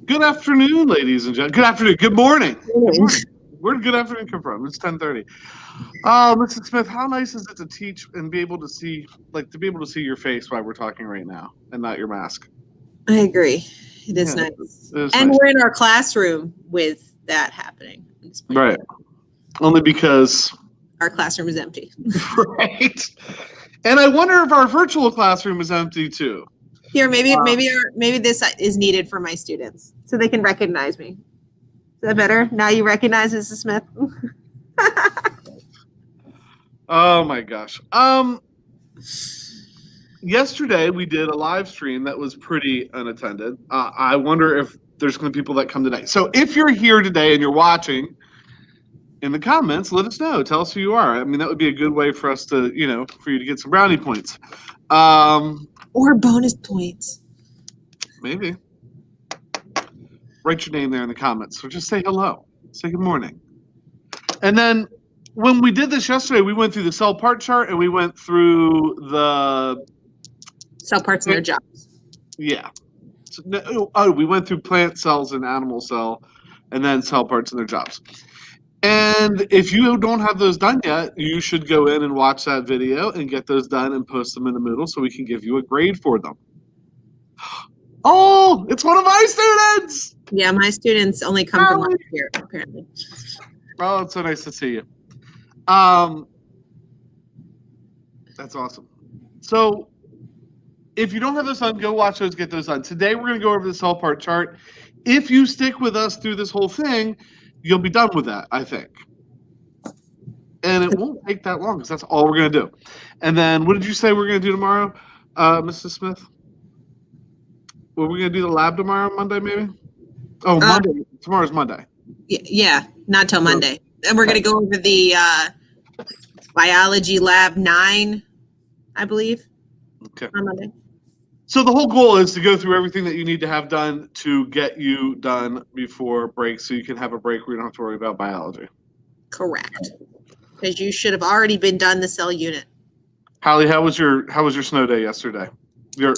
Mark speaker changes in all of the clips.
Speaker 1: Good afternoon, ladies and gentlemen. Good afternoon. Good morning. Good morning. Where did good afternoon come from? It's 10:30. Mrs. Smith, how nice is it to teach and be able to see, your face while we're talking right now, and not your mask?
Speaker 2: I agree. It is nice. And we're in our classroom with that happening.
Speaker 1: Right. Only because
Speaker 2: our classroom is empty.
Speaker 1: Right. And I wonder if our virtual classroom is empty too.
Speaker 2: Here, maybe this is needed for my students so they can recognize me. Is that better? Now you recognize Mrs. Smith?
Speaker 1: Oh my gosh. Yesterday we did a live stream that was pretty unattended. I wonder if there's going to be people that come today. So if you're here today and you're watching, in the comments, let us know. Tell us who you are. I mean, that would be a good way for us to, for you to get some brownie points.
Speaker 2: Or bonus points.
Speaker 1: Maybe. Write your name there in the comments. Or just say hello. Say good morning. And then when we did this yesterday, we went through the cell part chart and we went through the
Speaker 2: cell parts and their jobs.
Speaker 1: Yeah. We went through plant cells and animal cell and then cell parts and their jobs. And if you don't have those done yet, you should go in and watch that video and get those done and post them in the Moodle so we can give you a grade for them. Oh, it's one of my students!
Speaker 2: Yeah, my students only come from last year, apparently.
Speaker 1: Oh, it's so nice to see you. That's awesome. So if you don't have those done, go watch those, get those done. Today we're going to go over the cell part chart. If you stick with us through this whole thing, you'll be done with that, I think. And it won't take that long because that's all we're going to do. And then what did you say we're going to do tomorrow, Mrs. Smith? Were we going to do the lab tomorrow, Monday maybe? Oh, Monday. Tomorrow's Monday.
Speaker 2: Yeah, not till Monday. And we're going to go over the biology lab 9, I believe, on Monday.
Speaker 1: So the whole goal is to go through everything that you need to have done to get you done before break so you can have a break where you don't have to worry about biology.
Speaker 2: Correct. Because you should have already been done the cell unit.
Speaker 1: Hallie, how was your snow day yesterday? Your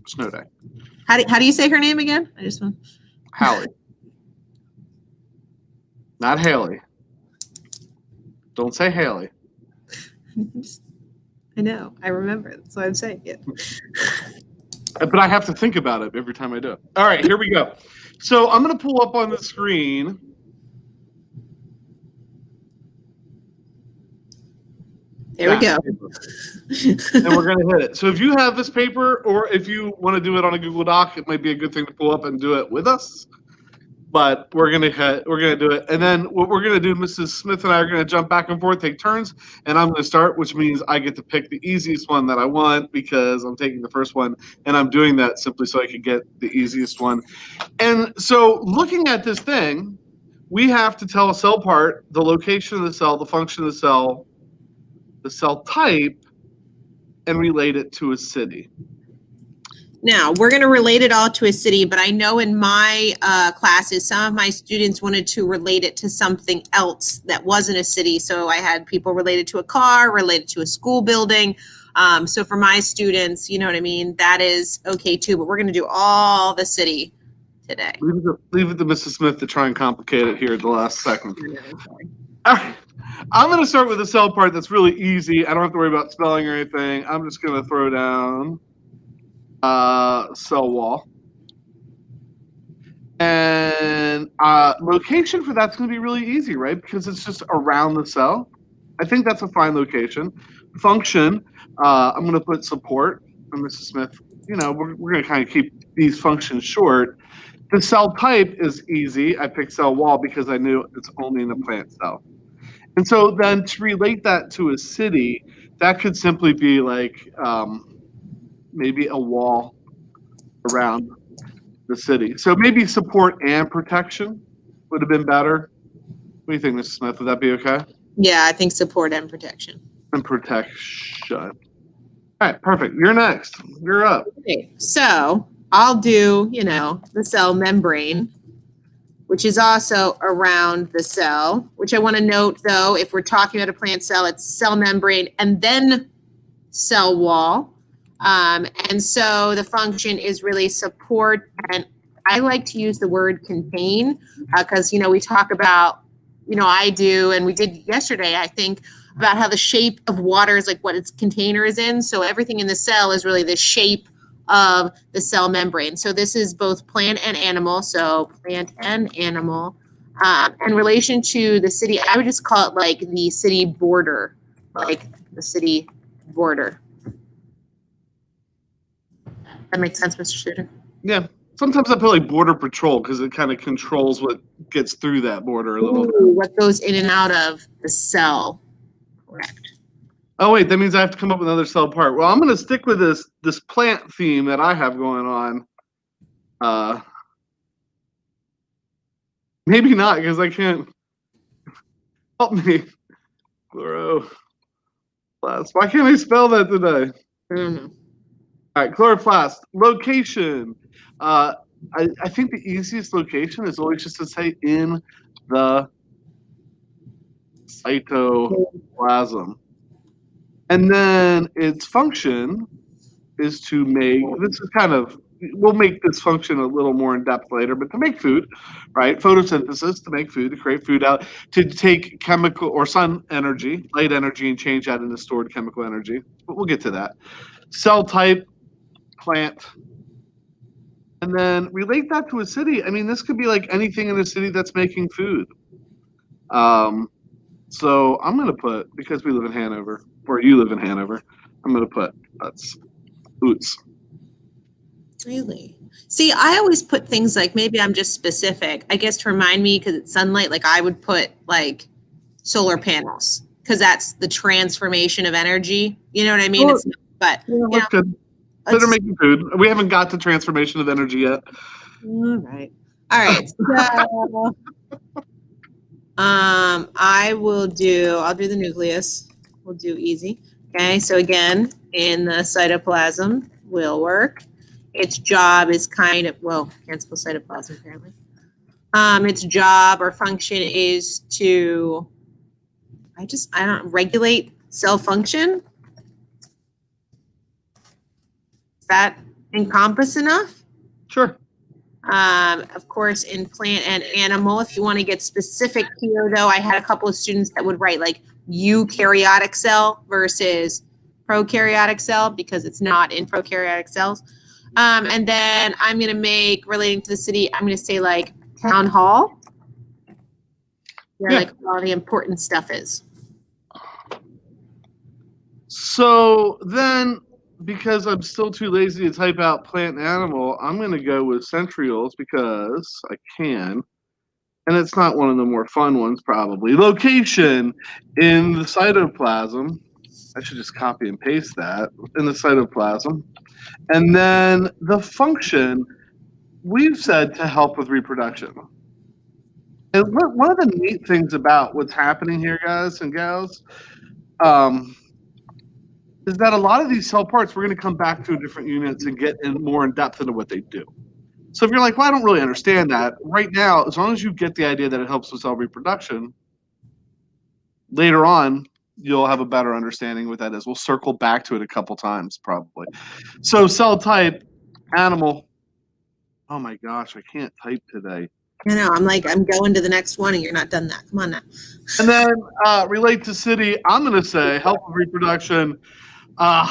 Speaker 1: snow day.
Speaker 2: How do you say her name again? I just want
Speaker 1: Hallie. Not Haley. Don't say Haley.
Speaker 2: I know. I remember. That's why I'm saying it.
Speaker 1: But I have to think about it every time I do it. All right, here we go. So I'm going to pull up on the screen.
Speaker 2: There we go.
Speaker 1: And we're going to hit it. So if you have this paper or if you want to do it on a Google Doc, it might be a good thing to pull up and do it with us. But we're gonna do it, and then what we're gonna do, Mrs. Smith and I are gonna jump back and forth, take turns, and I'm gonna start, which means I get to pick the easiest one that I want because I'm taking the first one, and I'm doing that simply so I can get the easiest one. And so, looking at this thing, we have to tell a cell part, the location of the cell, the function of the cell type, and relate it to a city.
Speaker 2: Now, we're going to relate it all to a city, but I know in my classes, some of my students wanted to relate it to something else that wasn't a city. So I had people related to a car, related to a school building. So for my students, you know what I mean? That is okay too, but we're going to do all the city today.
Speaker 1: Leave it to Mrs. Smith to try and complicate it here at the last second. All right. I'm going to start with the cell part that's really easy. I don't have to worry about spelling or anything. I'm just going to throw down cell wall, and location for that's going to be really easy, right? Because it's just around the cell. I think that's a fine location. Function, I'm going to put support. And Mrs. Smith, we're going to kind of keep these functions short. The cell type is easy. I picked cell wall because I knew it's only in a plant cell. And so then to relate that to a city, that could simply be like maybe a wall around the city. So maybe support and protection would have been better. What do you think, Mrs. Smith? Would that be okay?
Speaker 2: Yeah, I think support and protection.
Speaker 1: And protection. All right, perfect. You're next. You're up.
Speaker 2: Okay, so I'll do, the cell membrane, which is also around the cell, which I want to note, though, if we're talking about a plant cell, it's cell membrane and then cell wall. And so the function is really support, and I like to use the word contain because, we talk about, I do, and we did yesterday, I think, about how the shape of water is like what its container is in. So everything in the cell is really the shape of the cell membrane. So this is both plant and animal. So plant and animal. In relation to the city, I would just call it like the city border, like the city border. That makes sense, Mr. Shooter?
Speaker 1: Yeah. Sometimes I put like border patrol because it kind of controls what gets through that border a little bit.
Speaker 2: What goes in and out of the cell. Correct.
Speaker 1: Oh wait, that means I have to come up with another cell part. Well, I'm going to stick with this plant theme that I have going on. Maybe not because I can't. Help me, Chloroplast. Why can't I spell that today?
Speaker 2: I don't know.
Speaker 1: All right, Chloroplast location. I think the easiest location is always just to say in the cytoplasm. And then its function is to make, this is kind of, we'll make this function a little more in depth later, but to make food, right? Photosynthesis, to make food, to create food out, to take chemical or sun energy, light energy, and change that into stored chemical energy. But we'll get to that. Cell type, plant. And then relate that to a city. I mean, this could be like anything in a city that's making food. So I'm going to put, because we live in Hanover, or you live in Hanover, I'm going to put that's Oots.
Speaker 2: Really? See, I always put things like, maybe I'm just specific, I guess to remind me because it's sunlight, like I would put like solar panels because that's the transformation of energy. You know what I mean?
Speaker 1: Well,
Speaker 2: it's not, but
Speaker 1: that's good. Better making food. We haven't got to transformation of energy yet.
Speaker 2: All right. So I'll do the nucleus. We'll do easy. Okay, so again, in the cytoplasm will work. Its job is kind of, can't spell cytoplasm apparently. Its job or function is to, regulate cell function. Does that encompass enough?
Speaker 1: Sure.
Speaker 2: Of course, in plant and animal, if you want to get specific here, though, I had a couple of students that would write like eukaryotic cell versus prokaryotic cell because it's not in prokaryotic cells. And then I'm going to make, relating to the city, I'm going to say like town hall, where like all the important stuff is.
Speaker 1: So then, because I'm still too lazy to type out plant and animal, I'm going to go with centrioles because I can. And it's not one of the more fun ones, probably. Location in the cytoplasm. I should just copy and paste that in the cytoplasm. And then the function, we've said to help with reproduction. And one of the neat things about what's happening here, guys and gals, is that a lot of these cell parts, we're going to come back to different units and get more in depth into what they do. So if you're like, well, I don't really understand that, right now, as long as you get the idea that it helps with cell reproduction, later on, you'll have a better understanding what that is. We'll circle back to it a couple times, probably. So cell type, animal. Oh my gosh, I can't type today.
Speaker 2: I know, I'm going to the next one and you're not done that. Come on now.
Speaker 1: And then relate to city, I'm going to say help with reproduction. Can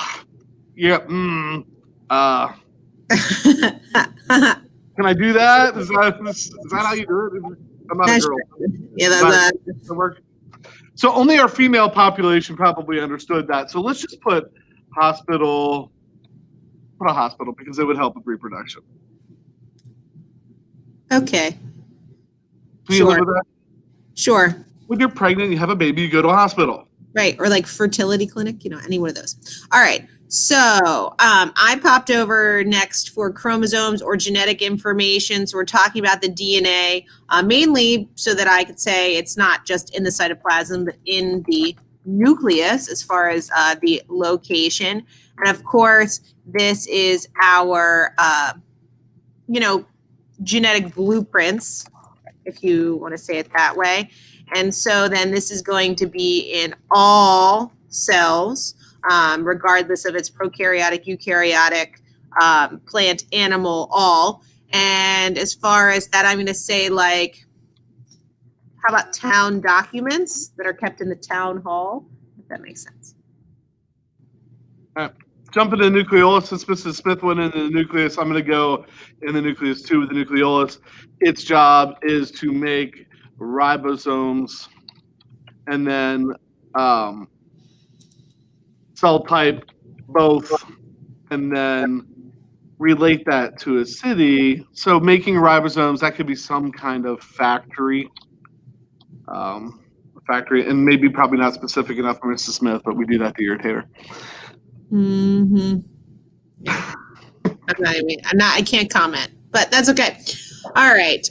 Speaker 1: I do that? Is that how you do it? I'm not a girl.
Speaker 2: Yeah, that's
Speaker 1: work. So only our female population probably understood that. So let's just put hospital. Put a hospital because it would help with reproduction.
Speaker 2: Okay.
Speaker 1: Can you live with that?
Speaker 2: Sure.
Speaker 1: When you're pregnant, you have a baby, you go to a hospital.
Speaker 2: Right, or like fertility clinic, any one of those. All right, so I popped over next for chromosomes or genetic information. So we're talking about the DNA, mainly so that I could say it's not just in the cytoplasm, but in the nucleus as far as the location. And of course, this is our, genetic blueprints, if you want to say it that way. And so then this is going to be in all cells, regardless of its prokaryotic, eukaryotic, plant, animal, all. And as far as that, I'm going to say, like, how about town documents that are kept in the town hall? If that makes sense.
Speaker 1: All right. Jumping to Nucleolus, since Mrs. Smith went into the nucleus, I'm going to go in the nucleus too with the Nucleolus. Its job is to make ribosomes and then cell type both, and then relate that to a city. So making ribosomes, that could be some kind of factory, and maybe probably not specific enough for Mrs. Smith, but we do that to irritate her.
Speaker 2: Mm-hmm. Yeah. I can't comment, but that's okay. All right.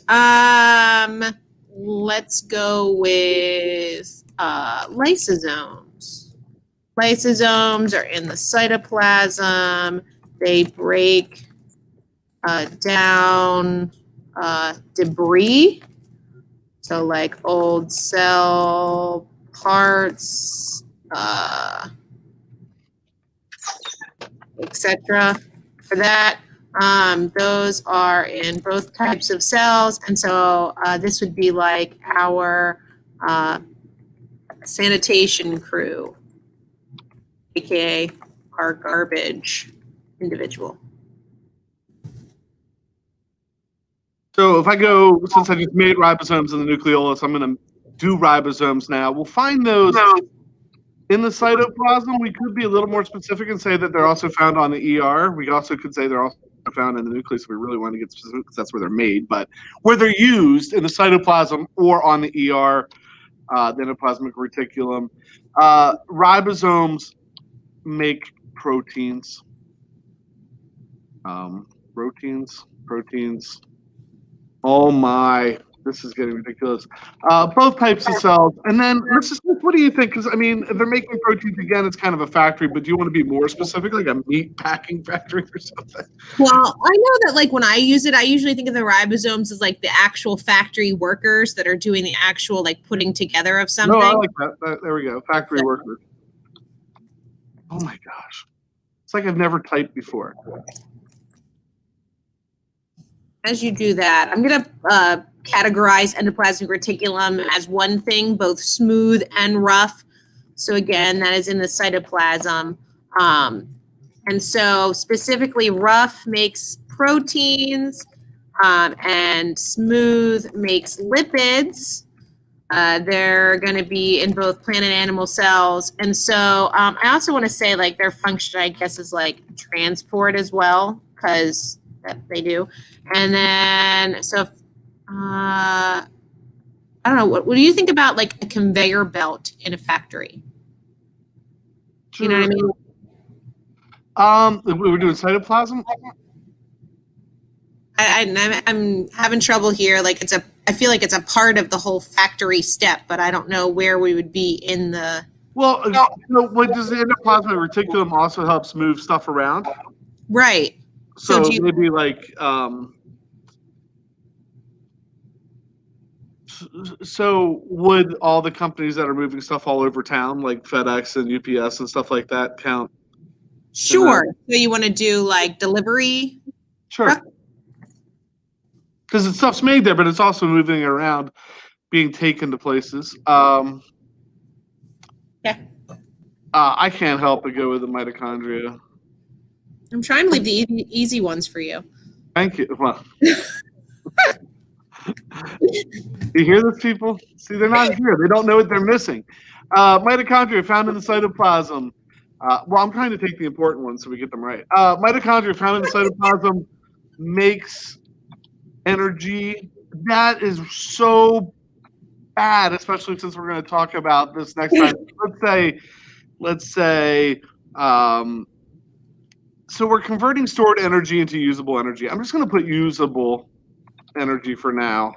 Speaker 2: Let's go with lysosomes. Lysosomes are in the cytoplasm. They break down debris. So like old cell parts, etc. For that, those are in both types of cells, and so this would be like our sanitation crew, aka our garbage individual.
Speaker 1: So if I go, since I just made ribosomes in the nucleolus, I'm going to do ribosomes now. We'll find those in the cytoplasm. We could be a little more specific and say that they're also found on the ER. We also could say they're also found in the nucleus if we really want to get specific, because that's where they're made. But where they're used in the cytoplasm or on the ER, the endoplasmic reticulum, ribosomes make proteins. Proteins. Oh my, this is getting ridiculous. Both types of cells. And then, Mrs. Smith, what do you think? Because, I mean, if they're making proteins, again, it's kind of a factory, but do you want to be more specific, like a meat packing factory or something?
Speaker 2: Well, I know that, like, when I use it, I usually think of the ribosomes as, like, the actual factory workers that are doing the actual, like, putting together of something.
Speaker 1: No, I like that. There we go. Factory workers. Oh my gosh. It's like I've never typed before.
Speaker 2: As you do that, I'm going to categorize endoplasmic reticulum as one thing, both smooth and rough. So again, that is in the cytoplasm. And so specifically, rough makes proteins and smooth makes lipids. They're going to be in both plant and animal cells. And so I also want to say, like, their function, I guess, is like transport as well, because they do. And then, so I don't know, what do you think about, like, a conveyor belt in a factory?
Speaker 1: Sure.
Speaker 2: You know what I mean?
Speaker 1: We were doing cytoplasm.
Speaker 2: I'm having trouble here. Like, I feel like it's a part of the whole factory step, but I don't know where we would be in the.
Speaker 1: Well, what does the endoplasmic reticulum also helps move stuff around?
Speaker 2: Right.
Speaker 1: So maybe like, so would all the companies that are moving stuff all over town, like FedEx and UPS and stuff like that, count?
Speaker 2: Sure. So you want to do like delivery?
Speaker 1: Sure. Because the stuff's made there, but it's also moving around, being taken to places.
Speaker 2: Yeah.
Speaker 1: I can't help but go with the mitochondria.
Speaker 2: I'm trying to leave the easy ones for you.
Speaker 1: Thank you. Well, you hear this, people? See, they're not here. They don't know what they're missing. Mitochondria found in the cytoplasm. Well, I'm trying to take the important ones so we get them right. Mitochondria found in the cytoplasm makes energy. That is so bad, especially since we're going to talk about this next time. Let's say, so we're converting stored energy into usable energy. I'm just going to put usable energy for now.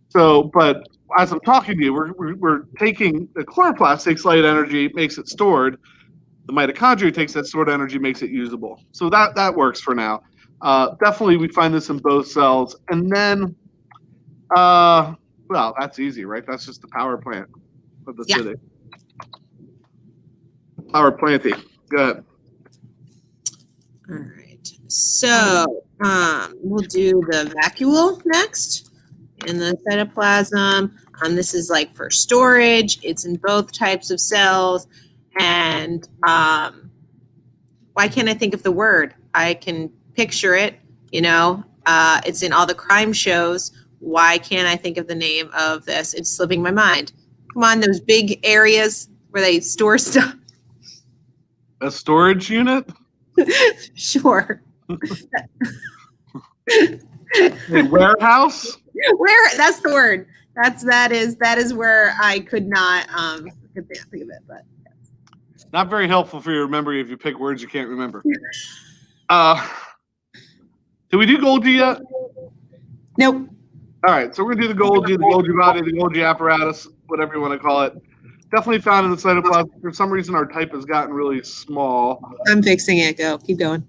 Speaker 1: So, but as I'm talking to you, we're taking the chloroplast takes light energy, makes it stored. The mitochondria takes that stored energy, makes it usable. So that works for now. Definitely, we find this in both cells. And then, well, that's easy, right? That's just the power plant of the city. Power planting. Go ahead.
Speaker 2: All right. So we'll do the vacuole next in the cytoplasm. This is like for storage. It's in both types of cells. And why can't I think of the word? I can picture it, you know. It's in all the crime shows. Why can't I think of the name of this? It's slipping my mind. Come on, those big areas where they store stuff.
Speaker 1: A storage unit?
Speaker 2: Sure.
Speaker 1: A warehouse?
Speaker 2: Where? That's the word. That is where I could not could think of it, but
Speaker 1: not very helpful for your memory if you pick words you can't remember. Did we do Golgi yet?
Speaker 2: Nope.
Speaker 1: All right, so we're gonna do the Golgi body, the Golgi apparatus, whatever you want to call it. Definitely found in the cytoplasm. For some reason, our type has gotten really small.
Speaker 2: I'm fixing it. Go. Keep going.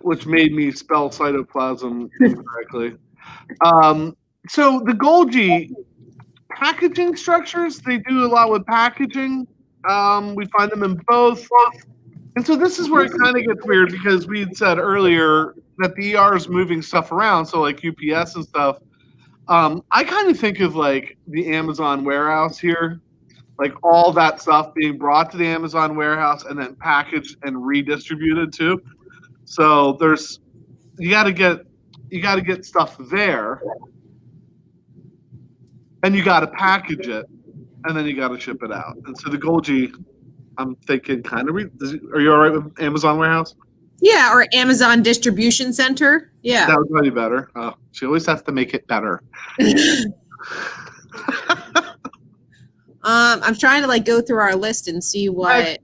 Speaker 1: Which made me spell cytoplasm incorrectly. So the Golgi packaging structures, they do a lot with packaging. We find them in both. And so this is where it kind of gets weird because we had said earlier that the ER is moving stuff around, so like UPS and stuff. I kind of think of like the Amazon warehouse here, like all that stuff being brought to the Amazon warehouse and then packaged and redistributed too. So there's you got to get stuff there, and you got to package it, and then you got to ship it out. And so the Golgi, I'm thinking kind of. Are you all right with Amazon warehouse?
Speaker 2: Yeah, or Amazon distribution center. Yeah,
Speaker 1: that would probably be better. She always has to make it better.
Speaker 2: I'm trying to like go through our list and see what.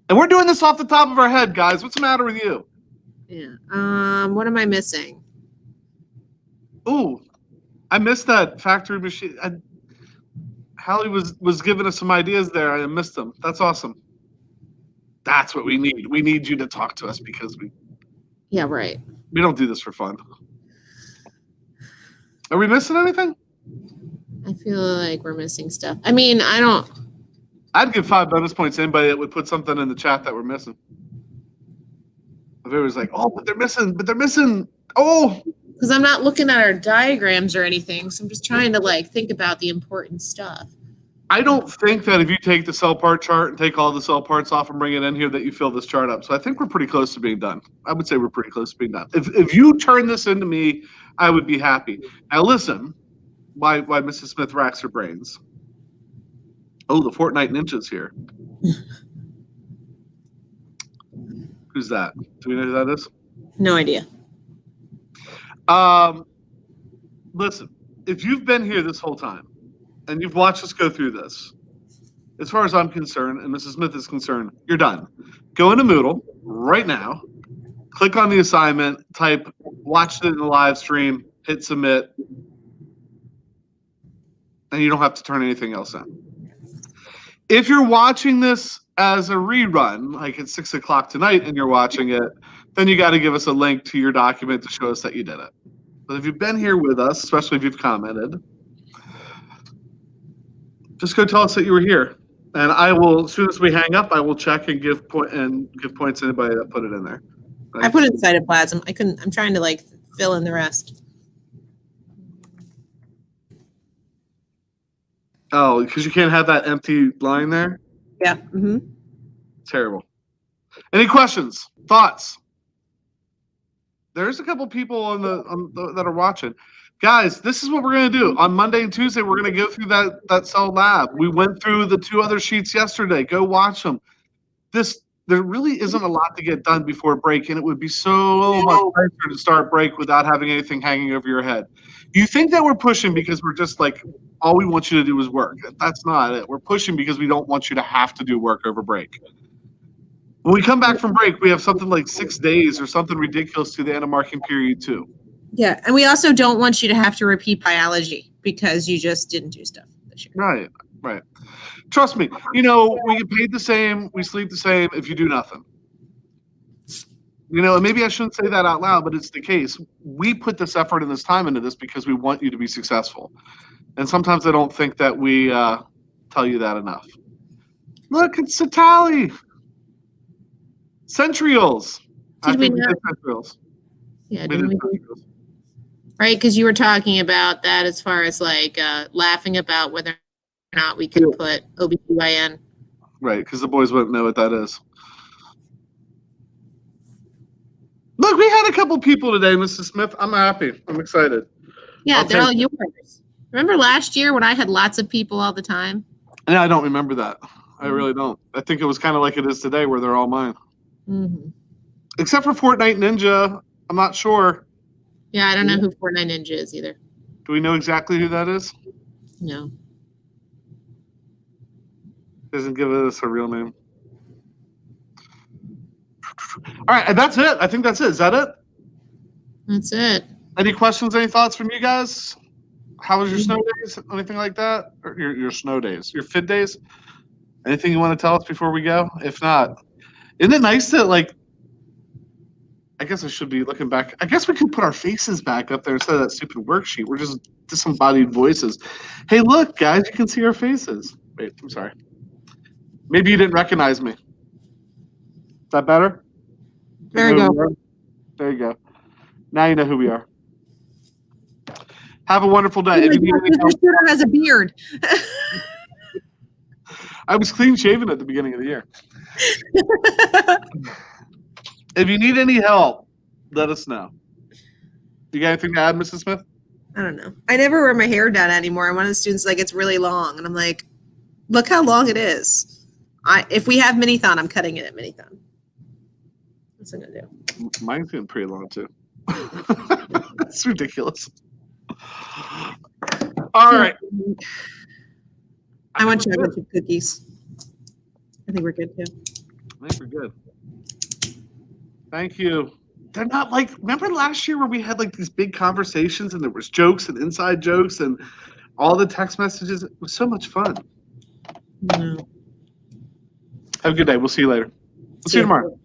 Speaker 1: And we're doing this off the top of our head, guys. What's the matter with you?
Speaker 2: Yeah. What am I missing?
Speaker 1: Ooh, I missed that factory machine. Hallie was giving us some ideas there. I missed them. That's awesome. That's what we need. We need you to talk to us because we.
Speaker 2: Yeah, right.
Speaker 1: We don't do this for fun. Are we missing anything?
Speaker 2: I feel like we're missing stuff. I mean, I don't.
Speaker 1: I'd give 5 bonus points to anybody that would put something in the chat that we're missing. If it was like, oh, but they're missing. Oh.
Speaker 2: Because I'm not looking at our diagrams or anything, so I'm just trying to like think about the important stuff.
Speaker 1: I don't think that if you take the cell part chart and take all the cell parts off and bring it in here that you fill this chart up. So I think we're pretty close to being done. I would say we're pretty close to being done. If you turn this into me, I would be happy. Now listen, why Mrs. Smith racks her brains. Oh, the Fortnite Ninja's here. Who's that? Do we know who that is?
Speaker 2: No idea.
Speaker 1: Listen, if you've been here this whole time and you've watched us go through this, as far as I'm concerned and Mrs. Smith is concerned, you're done. Go into Moodle right now, click on the assignment, type, watch it in the live stream, hit submit, and you don't have to turn anything else in. If you're watching this as a rerun, like at 6 o'clock tonight and you're watching it, then you got to give us a link to your document to show us that you did it. But if you've been here with us, especially if you've commented, just go tell us that you were here. And I will, as soon as we hang up, I will check and give points to anybody that put it in there. Right?
Speaker 2: I put it in cytoplasm. I'm trying to like fill in the rest.
Speaker 1: Oh, because you can't have that empty line there?
Speaker 2: Yeah. Mm-hmm.
Speaker 1: Terrible. Any questions? Thoughts? There's a couple people that are watching. Guys, this is what we're going to do. On Monday and Tuesday, we're going to go through that cell lab. We went through the 2 other sheets yesterday. Go watch them. There really isn't a lot to get done before break, and it would be so much nicer to start break without having anything hanging over your head. You think that we're pushing because we're just like, all we want you to do is work. That's not it. We're pushing because we don't want you to have to do work over break. When we come back from break, we have something like 6 days or something ridiculous to the end of marking period 2.
Speaker 2: Yeah, and we also don't want you to have to repeat biology because you just didn't do stuff this year.
Speaker 1: Right. Trust me, we get paid the same, we sleep the same if you do nothing. And maybe I shouldn't say that out loud, but it's the case. We put this effort and this time into this because we want you to be successful. And sometimes I don't think that we tell you that enough. Look, it's Satali. Centrioles. I
Speaker 2: Did we
Speaker 1: think we
Speaker 2: not?
Speaker 1: did centrioles.
Speaker 2: Yeah,
Speaker 1: We
Speaker 2: didn't
Speaker 1: did
Speaker 2: we?
Speaker 1: centrioles.
Speaker 2: Right, because you were talking about that as far as like laughing about whether or not we could put OBGYN.
Speaker 1: Right, because the boys wouldn't know what that is. Look, we had a couple people today, Mrs. Smith. I'm happy. I'm excited.
Speaker 2: Yeah,
Speaker 1: I'll
Speaker 2: they're all
Speaker 1: take it.
Speaker 2: yours. Remember last year when I had lots of people all the time?
Speaker 1: Yeah, I don't remember that. I really don't. I think it was kind of like it is today, where they're all mine.
Speaker 2: Mm-hmm.
Speaker 1: Except for Fortnite Ninja. I'm not sure.
Speaker 2: Yeah, I don't know who Fortnite Ninja is either.
Speaker 1: Do we know exactly who that is?
Speaker 2: No.
Speaker 1: Doesn't give us a real name. All right, and that's it. I think that's it. Is that it?
Speaker 2: That's it.
Speaker 1: Any questions, any thoughts from you guys? How was your snow days? Anything like that? Or your snow days? Your fit days? Anything you want to tell us before we go? If not, isn't it nice that, like, I guess I should be looking back. I guess we could put our faces back up there instead of that stupid worksheet. We're just disembodied voices. Hey, look, guys, you can see our faces. Wait, I'm sorry. Maybe you didn't recognize me. Is that better?
Speaker 2: There you go.
Speaker 1: There you go. Now you know who we are. Have a wonderful day.
Speaker 2: Oh
Speaker 1: If you need any help,
Speaker 2: Mr. Shooter has a beard.
Speaker 1: I was clean shaven at the beginning of the year. If you need any help, let us know. You got anything to add, Mrs. Smith?
Speaker 2: I don't know. I never wear my hair down anymore. And one of the students like, it's really long. And I'm like, look how long it is. If we have Minithon, I'm cutting it at Minithon. What's I gonna do?
Speaker 1: Mine's getting pretty long too. That's ridiculous. All right.
Speaker 2: I want chocolate chip cookies. I think we're good too.
Speaker 1: I think we're good. Thank you. They're not like, remember last year where we had like these big conversations and there was jokes and inside jokes and all the text messages? It was so much fun.
Speaker 2: No.
Speaker 1: Have a good day. We'll see you later. We'll see you tomorrow.